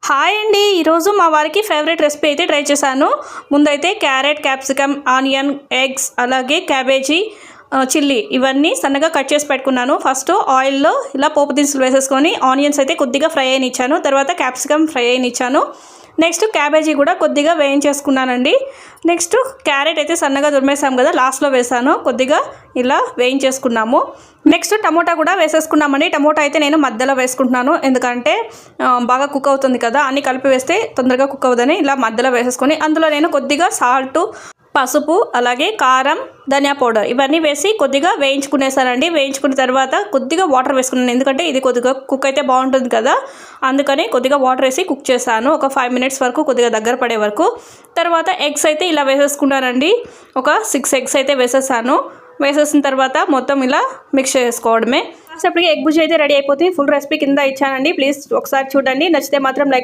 Hi అండి, ఈరోజు మా వారికి ఫేవరెట్ రెసిపీ అయితే ట్రై చేశాను. ముందైతే క్యారెట్, క్యాప్సికమ్, ఆనియన్, ఎగ్స్, అలాగే క్యాబేజీ, చిల్లీ ఇవన్నీ సన్నగా కట్ చేసి పెట్టుకున్నాను. ఫస్ట్ ఆయిల్లో ఇలా పోపు దినుసులు వేసేసుకొని ఆనియన్స్ అయితే కొద్దిగా ఫ్రై అయినిచ్చాను. తర్వాత క్యాప్సికమ్ ఫ్రై అయినిచ్చాను. నెక్స్ట్ క్యాబేజీ కూడా కొద్దిగా వేయించేసుకున్నానండి. నెక్స్ట్ క్యారెట్ అయితే సన్నగా తురిమేసాం కదా, లాస్ట్లో వేసాను. కొద్దిగా ఇలా వేయించేసుకున్నాము. నెక్స్ట్ టమోటా కూడా వేసేసుకున్నామండి. టమోటా అయితే నేను మధ్యలో వేసుకుంటున్నాను, ఎందుకంటే బాగా కుక్ అవుతుంది కదా, అన్నీ కలిపి వేస్తే తొందరగా కుక్ అవుతుందని ఇలా మధ్యలో వేసేసుకొని అందులో నేను కొద్దిగా సాల్ట్, పసుపు, అలాగే కారం, ధనియా పౌడర్ ఇవన్నీ వేసి కొద్దిగా వేయించుకునేసానండి. వేయించుకున్న తర్వాత కొద్దిగా వాటర్ వేసుకున్నాను, ఎందుకంటే ఇది కొద్దిగా కుక్ అయితే బాగుంటుంది కదా, అందుకని కొద్దిగా వాటర్ వేసి కుక్ చేశాను. ఒక 5 minutes వరకు కొద్దిగా దగ్గర పడే వరకు. తర్వాత ఎగ్స్ అయితే ఇలా వేసేసుకున్నానండి. ఒక 6 eggs అయితే వేసేసాను. వేసేసిన తర్వాత మొత్తం ఇలా మిక్స్ చేసుకోవడమే. కాసేపటికి ఎగ్ బుజ్జి అయితే రెడీ అయిపోతుంది. ఫుల్ రెసిపీ కింద ఇచ్చానండి, ప్లీజ్ ఒకసారి చూడండి. నచ్చితే మాత్రం లైక్